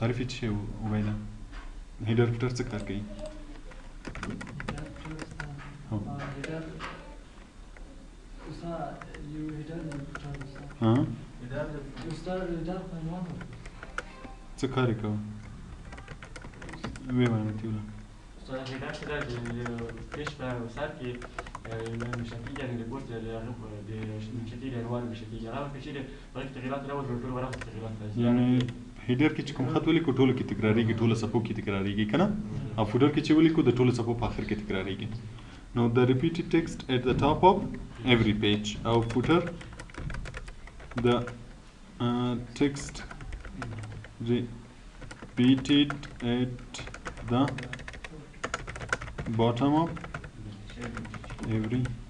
تعریفي څه وویله هیډر فوټر څه کار کوي څه کار یې کوه ویې وایم تیوله هیډر فوټر د پیج په سر کې مشکل یعنی ریپورت د مشکل عنوان مشکل هغه چې باید تغیرات راوړي ټول ورته تغیرات راځي یعنی هیډر کې چې کوم خط ولیکو ټولو کې تکراریږي ټولو صفحو کې تکراریږي که نه او فوټر کې چې ولیکو د ټولو صفحو په آخر کې تکراریږي نو the repeated text at the top of every page او footer the text repeated at the bottom of every page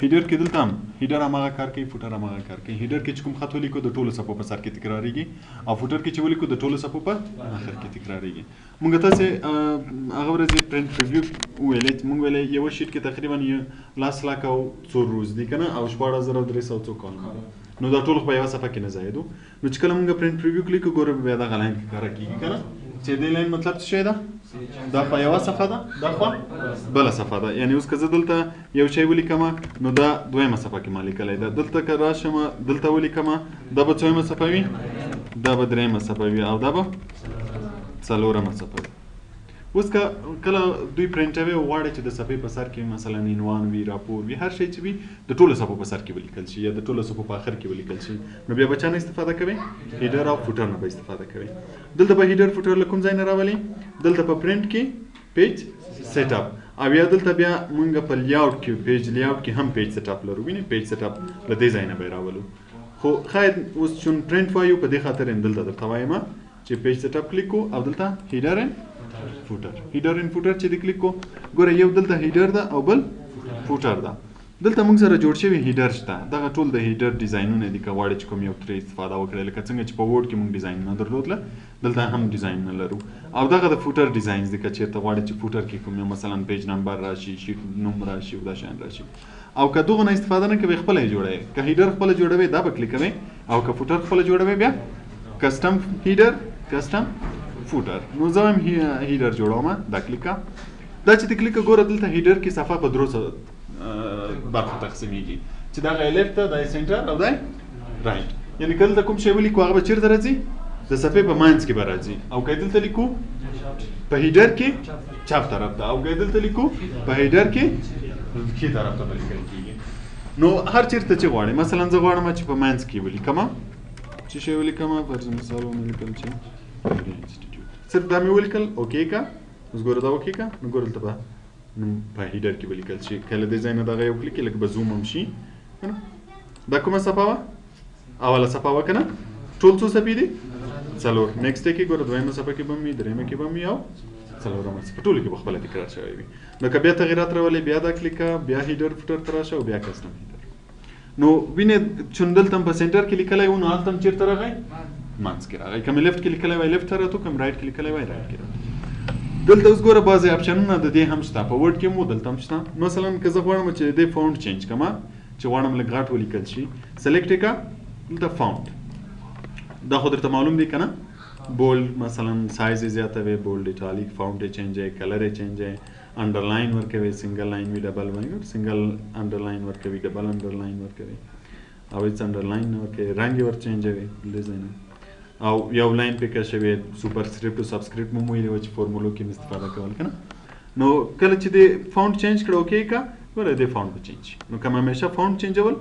هیډر کې دلته هم هیډر هماغه کار کوي فوټر هماغه کار کوي هیډر کې چې کوم خط ولیکو د ټولو صفحو په سر کې تکراریږي او فوټر کې چې ولیکو د ټولو صفحو په آخر کې تکراریږي مونږ تاسې هغه ورځې پرنټ ریویو ویلې مونږ ویلې یوه شیټ کې تقریبا 10 او 4 روز دي که نه او 14,300 کالونه نو دا ټول خو په یوه صفحه کې نه ځایدو نو چې کله مونږ پرنټ ریویو کلیکو ګورو بیا دغه لاین کې کاره کېږي که نه چې دې لاین مطلب څه شی ده دا خو یوه صفحه ده دا خو بله صفحه ده یعنی اوس که زه دلته یو شی ولیکمه نو دا دویمه صفحه کې ما لیکلی ده دلته که راشمه دلته ولیکمه دا به څویمه صفحه وي دا به درېیمه صفحه وي او دا به څلورمه صفحه وي اوس که کله دوی پرنټوي او غواړي چې د صفحې په سر کې مثلا عنوان وي راپور وي هر شی چې وي د ټولو صفحو په سر کې ولیکل شي یا د ټولو صفحو په آخر کې ولیکل شي نو بیا به چا نه استفاده کوي هیډر او فوټر نه به استفاده کوي دلته به هیډر فوټر له کوم ځای نه راولي دلته په پرنټ کې پیج سیټ اپ او یا دلته بیا مونږ په لیاوټ کې پیج لیاوټ کې هم پیج سیټ اپ لرو ویني پیج سیټ اپ له دې ځای نه به راولو خو خاید اوس چون پرنټ وایو په دې خاطر دلته درته وایم چې پیج سیټ اپ کلیک کو او دلته هیډر فوټر هیډر ان فوټر چې د کلیک کو ګوره یو دلته هیډر ده او بل فوټر ده دلته موږ سره جوړ شوی هیډر شته دغه ټول د هیډر ډیزاینونه دي که غواړئ چې کوم یو ترې استفاده وکړئ لکه څنګه چې په وورډ کې موږ ډیزاین نه درلودله دلته هم ډیزاین نه لرو او دغه د فوټر ډیزاینز دي که چېرته غواړئ چې فوټر کې کوم یو مثلا پیج نمبر راشي شیټ نوم راشي او دا شیان راشي او که دغه نه استفاده نه کوئ خپله یې جوړوئ که هیډر خپله جوړوئ دا به کلیکوئ او که فوټر خپله جوړوئ بیا کسټم هیډر کسټم فوټر نو زه هم هیډر جوړوم دا کلیکه دا چې د کلیکه ګوره دلته هیډر کې صفحه په درو برخو تقسیمیږي چې دا غی لیفت ده دا یې سنټر او دا یې رایټ یعنې که دلته کوم شی ولیکو هغه به چېرته راځي د صفحې په منځ کې به راځي او که دلته لیکو په هیډر کې چپ طرف ته او که دلته لیکو په هیډر کې ښي طرف ته به لیکل کېږي نو هر چېرته چې غواړې مثلا زه غواړم چې په منځ کې ولیکمه چې شی ولیکمه فرض مثال ومې لیکل چې صرف دا مې ولیکل اوکې کا اوس ګوره دا اوکې کا نو ګوره دلته به په هیډر کې ولیکل شي که له دې ځای نه دغه یو کلیک لږ به زوم هم شي که نه دا کومه صفحه وه اوله صفحه وه که نه ټول څو صفحې دي څلور نیکسټ کې ګوره دویمه صفحه کې به وي درېیمه کې به وي او څلورمه صفحه ټولو کې به خپله تکرار شوی وي نو که بیا تغیرات راولئ بیا دا کلیکه بیا هیډر فوټر ته راشه او بیا کسټم هیډر نو وینې چون دلته هم په سنټر کې لیکلی و نو هلته هم چېرته راغی منځ کې راغی که مې لیفټ کې لیکلی وای لیفټ ته راته که مې رایټ کې لیکلی وای رایټ کې راته دلته اوس ګوره بعضې اپشنونه د دې هم شته په ورډ کې مو دلته هم شته مثلا که زه غواړم چې د دې فونټ چینج کړم چې غواړم لږ غټ ولیکل شي سلیکټ یې کړه دلته فونټ دا خو درته معلوم دی که نه بولډ مثلا سایز یې زیاتوي بولډ ایټالیک فونټ یې چینجوي کلر یې چینجوي انډرلاین ورکوي سنګل لاین وي ډبل سنګل انډرلاین ورکوي ډبل انډرلاین ورکوي او هیڅ انډرلاین نه ورکوي رنګ یې ور چینجوي ډیزاین او یو لاین پکې شوی سوپر سکرپټ او سب سکرپټ مو ویلې و چې فورمولو کې استفاده کول که نه نو کله چې د فونټ چینج کړه اوکې کا ګوره د فونټ به چینج شي نو که همیشه فونټ چینجول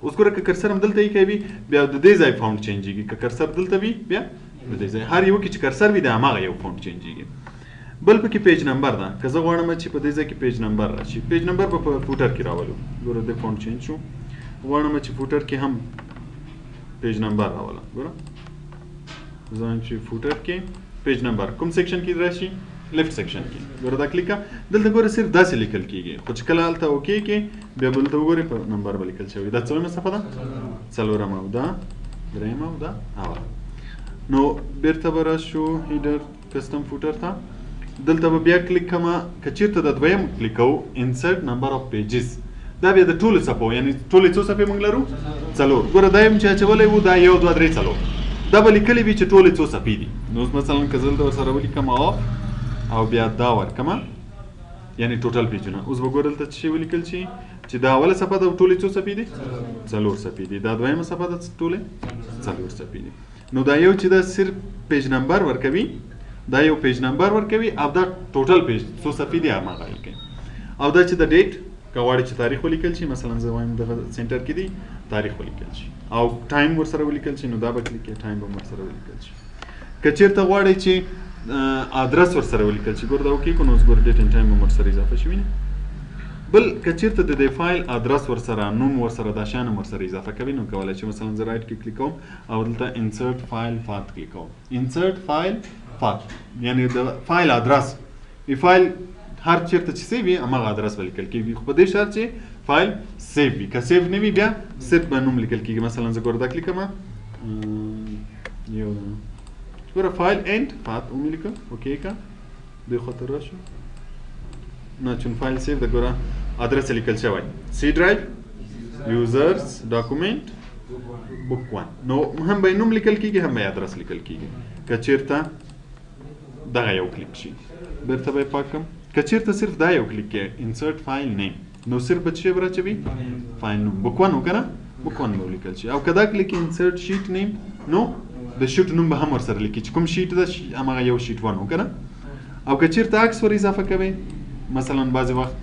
اوس ګوره که کرسر هم دلته یې کوي بیا د دې ځای فونټ چینجېږي که کرسر دلته وي بیا د دې ځای هر یو کې چې کرسر وي د هماغه یو فونټ چینجېږي بل پکې پیج نمبر ده که زه غواړم چې په دې ځای کې پیج نمبر راشي پیج نمبر به په فوټر کې راولو ګوره د فونټ چینج شو غواړم چې فوټر کې هم پیج نمبر راولم ګوره زه وایم چې فوټر کې پیج نمبر کوم سیکشن کې راشي لیفټ سیکشن کې ګوره دا کلیکه دلته ګوره صرف داسې لیکل کېږي خو چې کله هلته اوکې کې بیا به دلته وګورئ په نمبر به لیکل شوي دا څلورمه صفحه ده څلورمه او دا درېیمه او دا اوله نو بیرته به راشو هیډر کسټم فوټر ته دلته به بیا کلیک کړمه که چېرته د دویم کلیک کوو انسرټ نمبر اف پیجز دا بیا د ټولو صفحو یعنې ټولې څو صفحې موږ لرو څلور ګوره دا یم چې اچولی و دا 1 2 3 4 دا به لیکلی وي چې ټولې څو صفحې دي. نو اوس مثلا که زه دلته ورسره ولیکم او بیا دا ورکمه یعنی ټوټل پیجونه. اوس به ګوره دلته څه شی ولیکل شي چې دا اوله صفحه د ټولې څو صفحې دي؟ 4 صفحې دي. دا دویمه صفحه د ټولې 4 صفحې دي. نو دا یو چې دا صرف پیج نمبر ورکوي، دا یو پیج نمبر ورکوي او دا ټوټل پیج څو صفحې دي هغه لیکي. او دا چې د ډیټ که غواړي چې تاریخ ولیکل شي، مثلا زه وایم دغه سنټر کې دی تاریخ ولیکل شي او ټایم ورسره ولیکل شي، نو دا به کلیک ټایم به ورسره ولیکل شي. که چیرته غواړي چې ادرس ورسره ولیکل شي، ګور دا وکي کو نو ګور ډیټ ان ټایم به ورسره اضافه شي نه. بل که چیرته د دې فایل ادرس ورسره نوم ورسره دا شان ورسره اضافه کوي، نو کولای شي مثلا زه رائټ کې کلیک کوم او دلته انسرټ فایل پات کلیک کوم. انسرټ فایل پات یعنی د فایل ادرس ای فایل هر چیرته چې سیو وي هغه ادرس ولیکل کیږي، خو په دې شرط چې فایل سیو وي. که سیو نه وي بیا صرف به نوم لیکل کیږي. مثلا زه ګور دا کلیک کوم یو ګور فایل اند پات ولیکم اوکې کا د خاطر راشو نه چون فایل سیو د ګور ادرس لیکل شوی سی ډرایو یوزرز ډاکومنت بوک 1. نو هم به نوم لیکل کیږي هم به ادرس لیکل کیږي. که چیرته دغه یو کلیک شي بیرته به پاکم. که چیرته صرف دا یو کلیک کې انسرټ فایل نیم، نو صرف به څه ورچوي فایل نوم بوک 1 وکړه بوک 1 به لیکل شي. او کدا کلیک انسرټ شیټ نیم نو د شیټ نوم به هم ورسره لیکي چې کوم شیټ ده هغه یو شیټ 1 وکړه. او که چیرته عکس ور اضافه کوي، مثلا بعضی وخت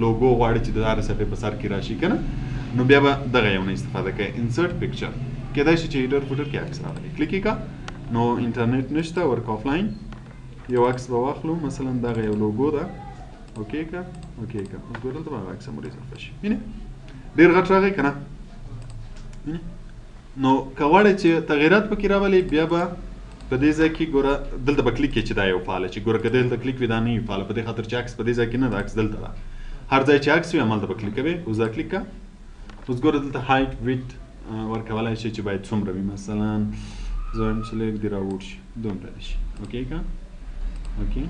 لوګو غواړي چې د هر صفحې په سر کې راشي کنه، نو بیا به دغه یو نه استفاده کوي انسرټ پکچر. کېدای شي چې هیډر فوټر کې عکس راغلی کلیک کا نو انټرنیټ نشته ورک آفلاین یو عکس به واخلو، مثلا دغه یو لوګو ده اوکې کا اوکې کا اوس ګورل ته عکس مو اضافه شي ویني ډیر غټ راغی کنه. نو که غواړئ چې تغیرات پکې راولي بیا به په دې ځای کې ګوره دلته به کلیک کړئ چې دا یو فایل چې ګوره که دلته کلیک وي دا نه وي فایل، په دې خاطر چې عکس په دې ځای کې نه ده، عکس دلته ده. هر ځای چې عکس وي همالته به کلیک کوئ. اوس دا کلیک کا اوس ګوره دلته هایټ ویډ ورکولی شي چې باید څومره وي. مثلا زه وایم چې لږ دې راوړ شي دومره دې شي اوکې کا اوکې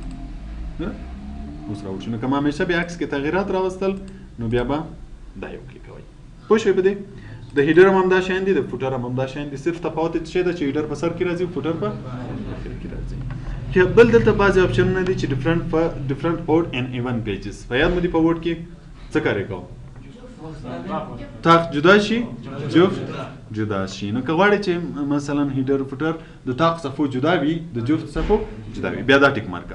اوس راوړ شي. نو که ما همیشه بیا عکس کې تغیرات راوستل نو بیا به دا یو کلیک کوئ. پوه شوئ په دې؟ د هیډر هم همدا شیان دي، د فوټر هم همدا شیان دي، صرف تفاوت یې څه ده چې هیډر په سر کې راځي او فوټر په اخر کې راځي. بل دلته بعضې اپشنونه دي چې ډفرنٹ اوډ اینڈ ایون پیجز. په یاد مو دي په وډ کې څه کارې کوو؟ تاخ جدا شي جفت جدا شي. نو که غواړئ چې مثلا هیډر فوټر د تاخ صفحو جدا وي د جفت صفحو جدا وي، بیا دا ټیک مارک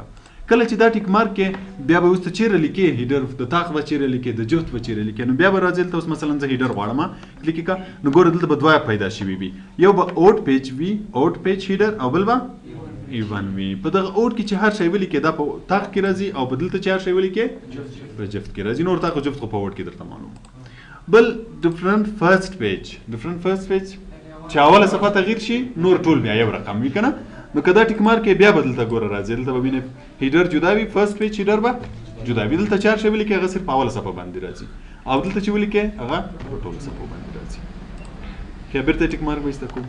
کله چې دا ټیک مارک کې بیا به اوس ته چیرې لیکې هیډر د تاخ به چیرې لیکې د جفت به چیرې لیکې، نو بیا به راځي دلته اوس مثلا زه هیډر غواړم کلیک کا نو ګوره دلته به دوه پیدا شوي وي، یو به اوټ پیج وي اوټ پیج هیډر او بل به ایون وي. په دغه اوټ کې چې هر شی ولیکې دا په تاخ کې راځي او په دلته چې هر شی ولیکې په جفت کې راځي. نور تاخ جفت خو په اوټ کې درته معلوم. بل ډفرنٹ فرست پیج چې اوله صفحه تغییر شي نور ټول بیا یو رقم وي کنه. نو که دا ټیک مارک کې بیا به دلته ګوره راځي دلته به وینئ هیډر جدا وي فرست پیج هیډر به جدا وي. دلته چې هر شی ولیکې هغه صرف په اوله صفحه باندې راځي او دلته چې ولیکې هغه په ټولو صفحو باندې راځي. که بیرته ټیک مارک به ایسته کوو.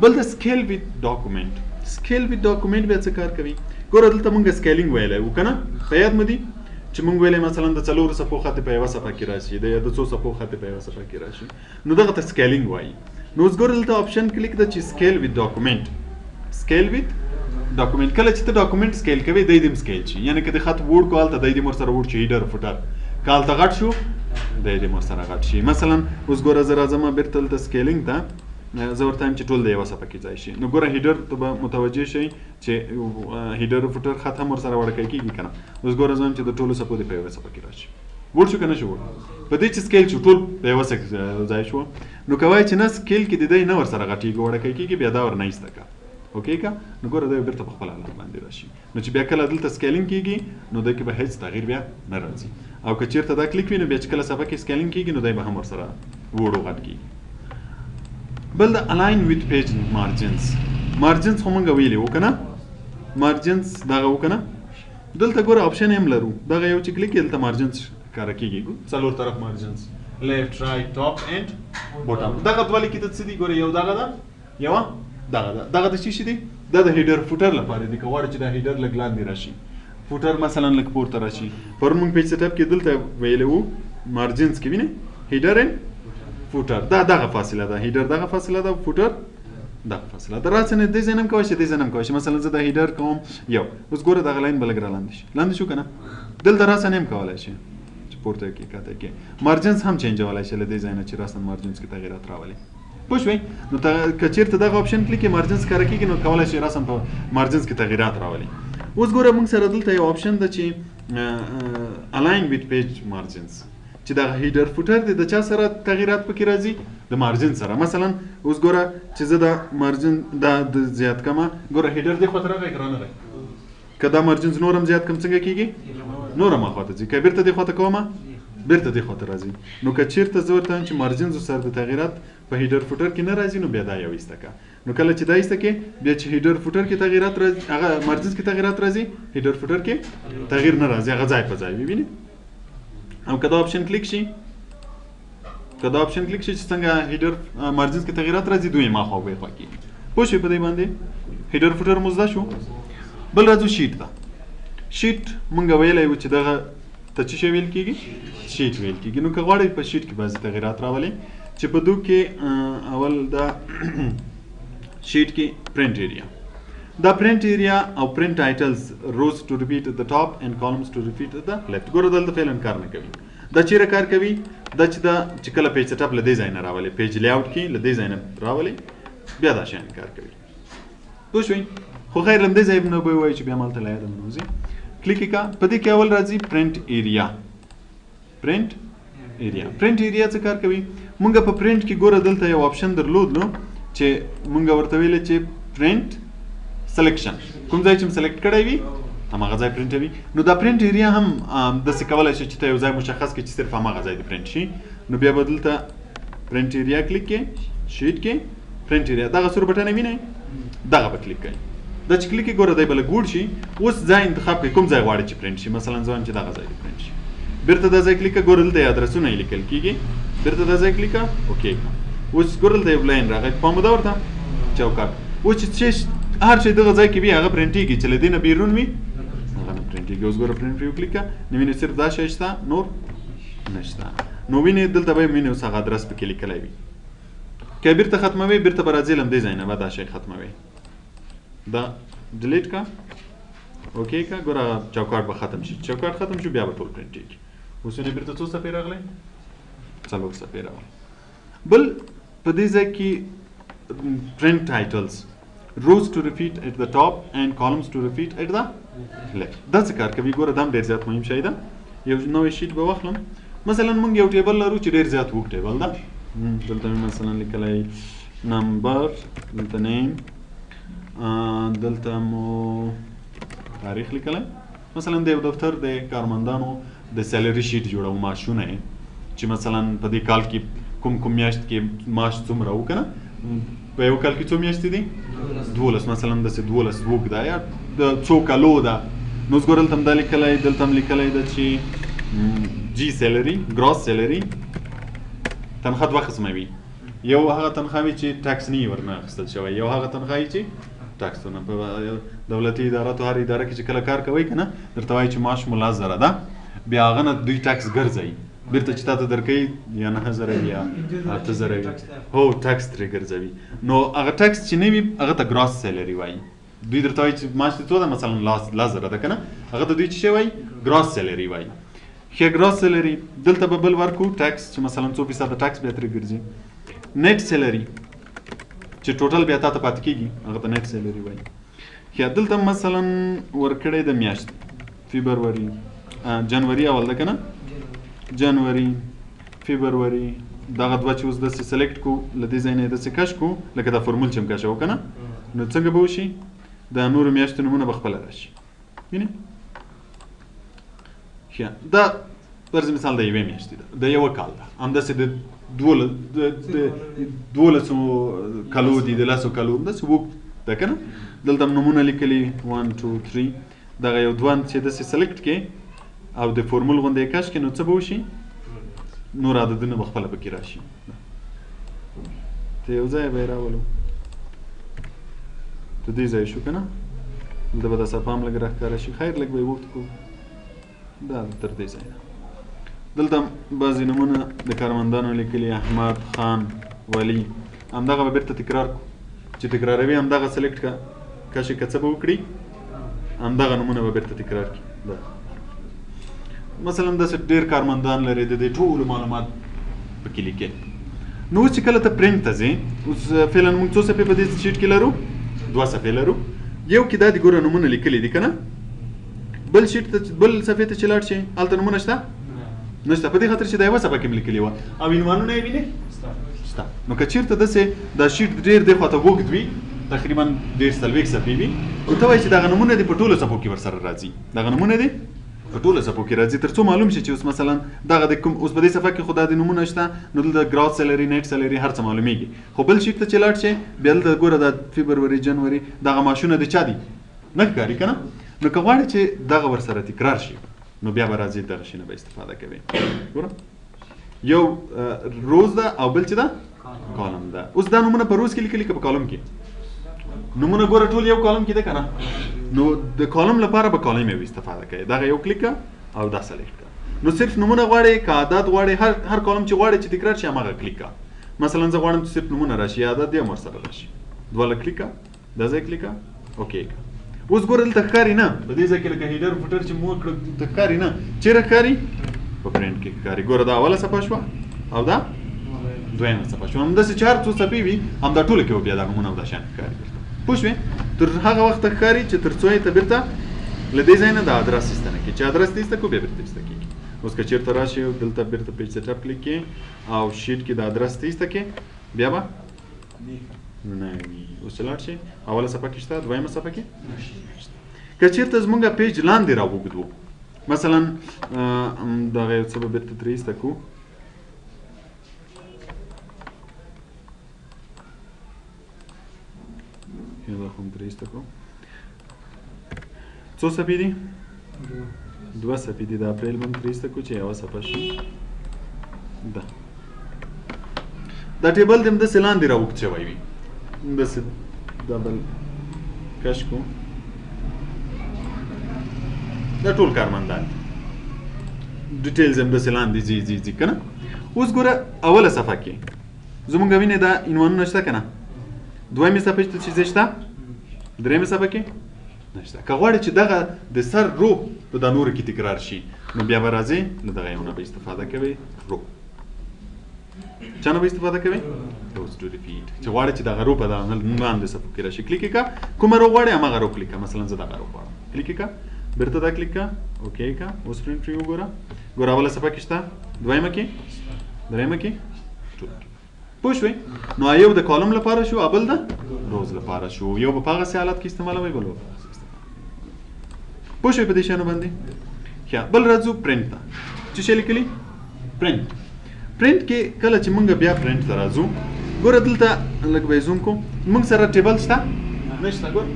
بل د سکیل ویت ډاکومنټ. سکیل ویت ډاکومنټ بیا څه کار کوي؟ ګوره دلته مونږ سکیلینګ ویلی وو که نه، په یاد مو دي چې مونږ ویلی مثلا د 4 صفحو خط په یوه صفحه کې راشي، د 2 صفحو خط په یوه صفحه کې راشي، نو دغه ته سکیلینګ وایي. نو اوس ګوره دلته آپشن کلیک ده چې سکیل ویت ډاکومنټ. سکیل ویت ډاکومنټ کله چې ته ډاکومنټ سکیل کوي دی دې سکیل شي، یعنی که د خط ووړ کو هلته دی دې ور سره ووړ شي هیډر فوټر که هلته غټ شو دی دې ور سره غټ شي. مثلا اوس ګوره زه راځم بیرته دلته سکیلینګ ته زه ورته وایم چې ټول د یوه صفحه کې ځای شي. نو ګوره هیډر ته به متوجه شئ چې هیډر فوټر خط هم ورسره وړکی کېږي که نه. اوس ګوره زه وایم چې د ټولو صفحو دې په یوه صفحه کې راشي. ووړ شو که نه شو ووړ؟ په دې چې سکیل شو ټول په یوه ځای شو. نو که وایي چې نه سکیل کې د دی نه ورسره غټېږي وړکی کېږي بیا دا ور نه ایسته که اوکې کا نو ګوره دا بیرته په خپل حالت باندې راشي. نو چې بیا کله دلته سکیلینګ کېږي نو دی کې به هیڅ تغییر بیا نه راځي. او که چیرته دا کلیک وي نو بیا چې کله صفحه کې سکیلینګ کېږي نو دی به هم ورسره وړو غټ کېږي. بل د الاین ویت پیج مارجنز. مارجنز خو مونږ ویلي وو که نه، مارجنز دغه وو که نه. دلته ګوره آپشن هم لرو دغه یو چې کلیک دلته مارجنز ښکاره کېږي 4 طرف مارجنز لیفت رایټ ټاپ اینډ بوټم. دغه دوه لیکي ته څه دي ګوره یو دغه ده یوه دغه د څه شي دی؟ دا د هیډر فوټر لپاره دی که غواړئ چې دا هیډر لږ لاندې راشي فوټر مثلا لږ پورته راشي. پرون موږ پیج سیټ اپ کې دلته ویلی وو مارجنز کې وینئ هیډر اینډ فوټر دا دغه فاصله ده، هیډر دغه فاصله ده، فوټر دا فاصله د راسنه د زینم کوي چې د زینم کوي مثلا زه د هیډر کوم یو اوس ګوره د غلاین بلګرا لاندې شو کنه دل د راسنه هم کولای شي چې پورته کې کاته کې مارجنز هم چینج ولای شي د زینه چې راسن مارجنز کې تغیرات راولي پوښوي نو کچیرته دغه اپشن کلیک مارجنز کار کوي نو کولای شي راسن په مارجنز کې تغیرات راولي اوس ګوره موږ سره دلته یو اپشن د چې الاین وذ پیج مارجنز چې دا هیډر فوټر د چا سره تغیرات پکې راځي د مارجن سره مثلا اوس ګوره چې زه د مارجن د زیات کما ګوره هیډر دی خو تر هغه اکران نه کدا مارجنز نورم زیات کم څنګه کیږي نورم اخواته ځي کبیرته دی خواته کومه بیرته دی خواته راځي نو کچیرته زه ورته چې مارجنز سره د تغیرات په هیډر فوټر کې نه راځي نو بیا دا یو ایستکه نو کله چې دا ایستکه بیا چې هیډر فوټر کې تغیرات راځي هغه مارجنز کې تغیرات راځي هیډر فوټر کې تغیر نه راځي هغه ځای په ځای ویني او کدا اپشن کلیک شي چې څنګه هیډر مارجنز کې تغیرات راځي دوی ما خو به خوکی پوه شئ په دې باندې هیډر فوټر مزدا شو بل راځو شیټ ته شیټ مونږ ویلای و چې دغه ته څه ویل کیږي شیټ ویل کیږي نو که غواړئ په شیټ کې بعضې تغیرات راولئ چې په دو کې اول دا شیټ کې پرنټ ایریا دا پرنټ ایریا او پرنټ ټایټلز روز ټو ریپیټ at the top and columns to repeat at the left ګوره دلته فعلا کار نه کوي دا چیرې کار کوي دا چې کله پیج سیټ اپ له دې ځای نه راولي پیج لیاوټ کې له دې ځای نه راولي بیا دا شان کار کوي پوه شئ خو خیر لم دې ځای نه به وایي چې بیا مالته لا یاد منوزي کلیک کا په دې کې اول راځي پرنټ ایریا پرنټ ایریا څه کار کوي مونږ په پرنټ کې ګوره دلته یو اپشن درلود نو چې مونږ ورته ویل چې پرنټ سلیکشن کوم ځای چې سلیکټ کړی وي هماغه ځای پرنټوي نو دا پرنټ ایریا هم داسې کولی شي چې ته یو ځای مشخص کړي چې صرف هماغه ځای د پرنټ شي نو بیا به دلته پرنټ ایریا کلیک کړئ شیټ کې پرنټ ایریا دغه سور بټن وینئ دغه به کلیک کړئ دا چې کلیک ګوره دی به لږ ګوډ شي اوس ځای انتخاب کړئ کوم ځای غواړئ چې پرنټ شي مثلا زه وایم چې دغه ځای د پرنټ شي بیرته دا ځای کلیک کړه ګوره دلته ادرسونه یې لیکل کېږي بیرته دا ځای کلیک کړه اوکې اوس ګوره دلته یو لاین راغی پام وده ورته چوکاټ اوس چې هر شي دغه ځای کې وي هغه پرنټیږي چې له دې نه بیرون وي هغه نه پرنټیږي اوس ګوره پرنټ پرې وکلیک کړه نو وینئ صرف دا شی شته نور نشته نو وینئ دلته به وینئ اوس هغه ادرس پکې لیکلی وي که بیرته ختموي بیرته به راځي له همدې ځای نه به دا شی ختموي دا ډیلیټ کړه اوکې کړه ګوره چوکاټ به ختم شي چوکاټ ختم شو بیا به ټول پرنټیږي اوس وینئ بیرته څو صفحې راغلی 4 صفحې راغلی بل په دې ځای کې پرنټ ټایټلز rows to repeat at the top and columns to repeat at the left دا څه کار کوي ګوره دا هم ډېر زیات مهم شی ده یو نوی شیټ به واخلم مثلا موږ یو ټیبل لرو چې ډېر زیات اوږد ټیبل ده دلته مې مثلا لیکلی نمبر دلته نیم دلته مو تاریخ لیکلی مثلا د یو دفتر د کارمندانو د سیلري شیټ جوړو معاشونه چې مثلا په دې کال کې کوم میاشت کې معاش څومره و که نه په یو کال کې څو میاشتې دي 12 مثلا داسې 12 وګ ده یا د څو کالو ده نو اوس ګوره دلته هم دا لیکلی دلته هم لیکلی ده چې جي سیلري ګراس سیلري تنخواه دوه قسمه وي یو هغه تنخواه وي چې ټکس نه وي ورنه اخیستل شوی یو هغه تنخواه وي چې ټکس ورنه په دولتي اداراتو هر اداره کې چې کله کار کوئ که نه درته وایي چې معاش مو 10,000 ده بیا هغه نه دوی ټکس ګرځوي بیرته چې تاته درکوي یا 9,000 یا 8,000 هو ټکس ترې ګرځوي نو هغه ټکس چې نه وي هغه ته ګراس سیلري وایي دوی درته وایي چې معاش دې څو ده مثلا 10,000 ده که نه هغه ته دوی څه شی وایي ګراس سیلري وایي ښه ګراس سیلري دلته به بل ورکو ټکس چې مثلا 2% ټکس بیا ترې ګرځي نیټ سیلري چې ټوټل بیا تاته پاتې کېږي هغه ته نیټ سیلري وایي ښه دلته مثلا ورکړی د میاشت فبروري جنوري اول ده که نه جنوري فبروري دغه دوه چې اوس داسې سلیکټ کو له دې ځای نه یې داسې کش کو لکه دا فورمول چې هم کشوو که نه نو څنګه به وشي د نورو میاشتو نومونه به خپله راشي وینې ښه دا فرض مثال د یوې میاشتې ده د یوه کال ده همداسې د 12 کالو دي د 10 کالو همداسې اوږد ده که نه دلته هم نومونه لیکلي 1 2 3 دغه یو دوه چې داسې سلیکټ کې او د فورمول غوندې یې کش کړي نو څه به وشي نور عددونه به خپله پکې راشي ته یو ځای به یې راولو ته دې ځای شو که نه دلته به دا صفحه هم لږ راښکاره شي خیر لږ به یې اوږد کړو دا تر دې ځای نه دلته بعضې نومونه د کارمندانو لیکلي احمد خان ولی همدغه به بېرته تکرار کړو چې تکراروي همدغه سلیکټ کا کاشي که څه به وکړي همدغه نومونه به بیرته تکرار کړي. مثلا داسې ډېر کارمندان لري د دې ټولو معلومات پکې لیکي. نو اوس چې کله ته پرنټ ته ځې اوس فعلا موږ څو صفحې په دې شیټ کې لرو 2 صفحې لرو. یو کې دا د ګوره نومونه لیکلي دي که نه بل شیټ ته بل صفحې ته چې لاړ شي هلته نومونه شته نشته په دې خاطر چې دا یوه صفحه کې مې لیکلي وه او عنوانونه یې وینې شته. نو که چېرته داسې دا شیټ ډېر دې خواته اوږد وي تقریبا 140 صفحې وي نو ته وایي چې دغه نومونه دې په ټولو صفحو کې ورسره راځي دغه نومونه دې په ټولو صفحو کې راځي تر څو معلوم شي چې اوس مثلا دغه د کوم اوس په دې صفحه کې خو دا د نومونه شته نو دلته ګراس سیلري نیټ سیلري هر څه معلومیږي. خو بل شیټ ته چې لاړ شي بیا دلته ګوره د فبروري جنوري دغه معاشونه د چا دي نه ښکاري که نه. نو که غواړې چې دغه ورسره تکرار شي نو بیا به راځي دغه شي نه به استفاده کوي. ګوره یو روز ده او بل چې ده کالم ده. اوس دا نومونه په روز کې لیکلي که په کالم کې نومونه ګوره ټول یو کالم کې ده که نه نو د کالم لپاره به کالم یو استفاده کوي دغه یو کلیک او دا سلیکټ کړه. نو صرف نومونه غواړي که عدد غواړي هر کالم چې غواړي چې تکرار شي هماغه کلیک کړه. مثلا زه غواړم چې صرف نومونه راشي عدد یې هم ورسره راشي دوه کلیک کړه دا ځای کلیک کړه اوکې کړه. اوس ګوره دلته ښکاري نه په دې ځای کې لکه هیډر فوټر چې مو وکړه دلته ښکاري نه چېرې ښکاري په پرنټ کې ښکاري. ګوره دا اوله صفحه شوه او دا دویمه صفحه شوه همداسې چې هر څو صفحې وي همدا ټوله کې به بیا دا نومونه او دا شیان ښکاري. پوه شوې تر هغه وخته ښکاري چې تر څو یې ته بیرته له دې ځای نه د ادرس ایستنه کړي چې ادرس دې ایسته کړو بیا بیرته ایسته کېږي. اوس که چېرته راشي دلته بیرته پیج سیټ اپ کلیک کړي او شیټ کې د ادرس ته ایسته کړي بیا به نه وي. اوس چې لاړ شي اوله صفحه کې شته دویمه صفحه کې که چېرته زمونږ پیج لاندې راوږدو مثلا دغه یو څه به بیرته ترې ایسته کړو یو دا خو هم ترې ایسته کړو څو صفحې دي 2 صفحې دي د اپریل به هم ترې ایسته کړو چې یوه صفحه شي دا ټیبل دې همداسې لاندې راوږد شوی وي همداسې دا بل کش کړو دا ټول کارمندان ډیټیلز همداسې لاندې ځي که نه. اوس ګوره اوله صفحه کې زمونږ وینې دا عنوانونه شته که نه دویمې صفحې ته چې ځای شته درېیمې صفحه کې نشته. که غواړې چې دغه د سر رو په دا نورو کې تکرار شي نو بیا به راځئ له دغه یو نه به استفاده کوئ رو چا نه به استفاده کوئ روز ټو ریپیټ چې غواړې چې دغه رو په دغه لاندې صفحو کې راشي کلیک کړه کومه رو غواړې هماغه رو کلیک کړه مثلا زه دغه رو غواړم کلیک کړه بیرته دا کلیک کړه اوکې کړه اوس پرنټ وي وګوره ګوره اوله صفحه کې شته دویمه کې درېیمه کې ټوله کې پوه شوې. نو یو د کالم لپاره شو او بل د روز لپاره شو یو به په هغسې حالت کې استعمالوئ بل به په هغسې استعمالوئ. پوه شوې په دې شیانو باندې ښه. بل راځو پرنټ ته څه شی لیکلي پرنټ کې کله چې موږ بیا پرنټ ته راځو ګوره دلته لږ به یې زوم کوم موږ سره ټیبل شته نشته ګوره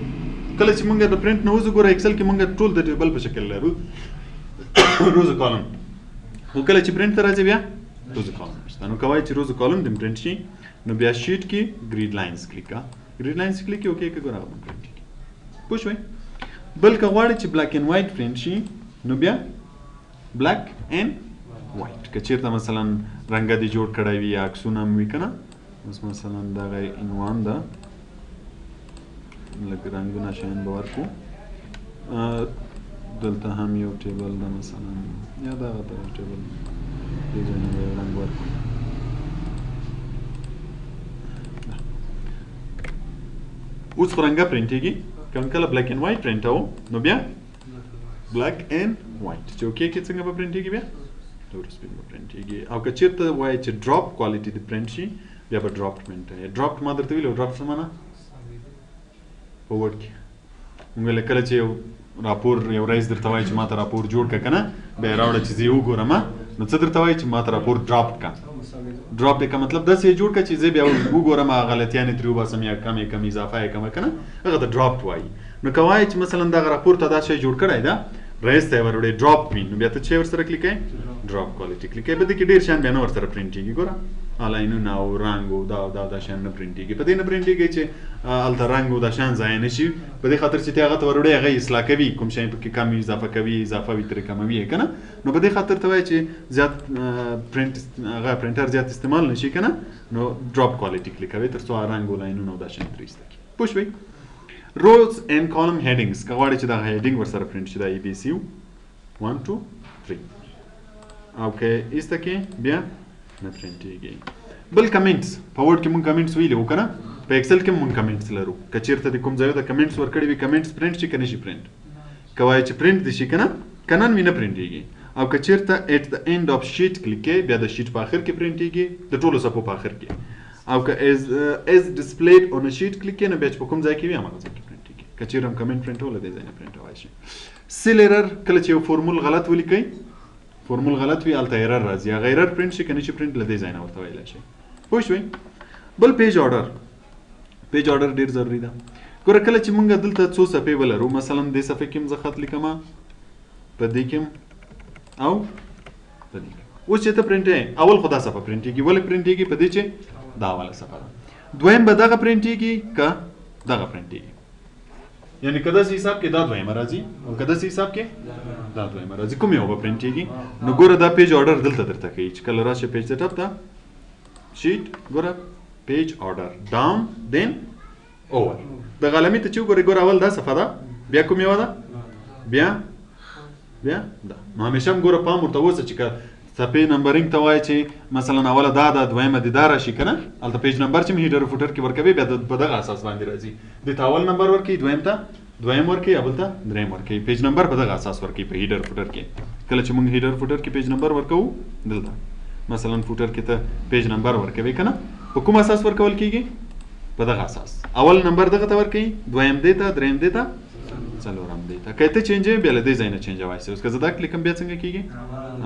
کله چې موږ د پرنټ نه وځو ګوره اکسل کې موږ ټول د ټیبل په شکل لرو روز کالم خو کله چې پرنټ ته راځي بیا روز کالم نشته. نو که وایي چې روز کالم دې پرنټ شي نو بیا شیټ کې ګریډ لاینز کلیک کړه ګریډ لاینز کلیک کړي اوکې که ګوره هغه پرنټ کړي پوه شوئ. بل که غواړې چې بلیک اینډ وایټ پرنټ شي نو بیا بلیک اینډ وایټ که چېرته مثلا رنګه دې جوړ کړی وي یا عکسونه هم وي که نه اوس مثلا دغه عنوان ده لږ رنګونه شیان به ورکړو دلته هم یو ټیبل ده مثلا یا دغه ته یو ټیبل دې ځای نه به یو رنګ ورکړو اوس خو رنګه پرنټېږي که کله بلیک اینډ وایټ پرنټوو نو بیا بلیک اینډ وایټ چې اوکې کې څنګه به پرنټېږي بیا تور سپین به پرنټېږي. او که چېرته وایي چې ډراپ کوالټي د پرنټ شي بیا به ډراپډ پرنټ ډراپډ ما درته ویلي ډراپډ څه معنا په ورډ کې موږ کله چې یو راپور یو رئیس درته وایي چې ما ته راپور جوړ کړه که نه بیا یې راوړه چې زه یې وګورم نو څه درته وایي چې ما ته راپور ډراپډ کړه ډراپ یې که مطلب داسې یې جوړ کړه چې زه بیا وګورم هغه غلطیانې ترې وباسم یا کم یې کم اضافه یې کمه که نه هغه ته ډراپډ وایي. نو که وایي چې مثلا دغه راپور ته دا شی جوړ کړی ده رئیس ته یې وروړی ډراپ وي نو بیا ته څه ورسره کلیک کوې ډراپ کوالټي کلیک کوې په دې کې ډېر شیان بیا نه ورسره پرنټېږي ګوره لاینونه او رنګ او دا شیان نه پرنټېږي په دې نه پرنټېږي چې هلته رنګ او دا شیان ضایع نه شي په دې خاطر چې ته هغه ته وروړی هغه اصلاح کوي کوم شی پکې کم اضافه کوي اضافه وي ترې کموي یې که نه نو په دې خاطر ته وایي چې زیات هغه پرنټر زیات استعمال نه شي که نه نو ډراپ کوالټي کلیک کوي تر څو رنګ او لاینونه او دا شیان ترې ایسته کړي. پوه شوي روز اینڈ کالم هیډینګز که غواړئ چې دغه هیډینګ ورسره پرنټ شي دا ای بي سی 1 2 3 او که ایسته کې بیا نه پرنټېږي بل کمنټس په ورډ کې مونږ کمنټس ویلي وو که نه په ایکسل کې مونږ کمنټس لرو که چېرته د کوم ځای د کمنټس ورکړي وي کمنټس پرنټ شي که نه شي پرنټ که وایي چې پرنټ دي شي که نه که نن وي نه پرنټېږي او که چېرته ایټ د اینډ آف شیټ کلیک کوې بیا د شیټ په آخر کې پرنټېږي د ټولو صفحو په آخر کې او که از ډسپلیډ اون ا شیټ کلیک کوې نو بیا چې په کوم ځای کې وي هماغه ځای کې پرنټېږي که چېرې هم کمنټ پرنټول دی ځای نه پرنټولی شي سیل ایرر کله چې یو فورمول غلط ولیکئ فورمول غلط وي هلته ایرر راځي هغه ایرر پرنټ شي که نه شي پرنټ له دې ځای نه ورته ویلی شي پوه شوئ بل پیج آرډر پیج آرډر ډېر ضروري ده ګوره کله چې مونږ دلته څو صفحې ولرو مثلا دې صفحې کې هم زه خط لیکم په دې کې هم او په دې کې اوس چې ته پرنټ اول خو دا صفحه پرنټېږي ولې پرنټېږي په دې چې دا اوله صفحه ده دویم به دغه پرنټېږي که دغه پرنټېږي یعنی که داسې حساب کې دا دویمه راځي او که داسې حساب کې دا دویمه راځي کوم یو به پرنټېږي نو ګوره دا پیج آرډر دلته درته کوي چې کله راشي پیج سیټ اپ ته شیټ ګوره پیج آرډر ډاون دین اوور د غلمي ته چې وګورئ ګوره اول دا صفحه ده بیا کوم یوه ده بیا دا نو همیشه هم ګوره پام ورته اوسه چې که صفحې نمبرینګ ته وایي چې مثلا اوله دا ده دویمه دې دا راشي که نه هلته پیج نمبر چې هیډر او فوټر کې ورکوي بیا په دغه اساس باندې راځي دې ته اول نمبر ورکوي دویم ته دویم ورکوي اول ته دریم ورکوي پیج نمبر په دغه اساس ورکوي په هیډر فوټر کې کله چې موږ هیډر فوټر کې پیج نمبر ورکوو دلته مثلا فوټر کې ته پیج نمبر ورکوي که نه په کوم اساس ورکول کېږي په دغه اساس اول نمبر دغه ته ورکوي دویم دې ته دریم دې ته څلورم دی ته که ته چینجوي بیا له دې ځای نه چینجوای شي اوس که زه دا کلیکم بیا څنګه کېږي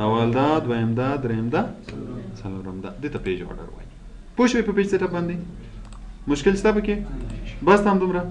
اول دا دویم دا دریم دا څلورم دا دې ته پیج آرډر وایي پوه شوې په پیج سیټ اپ باندې مشکل شته پکې بس همدومره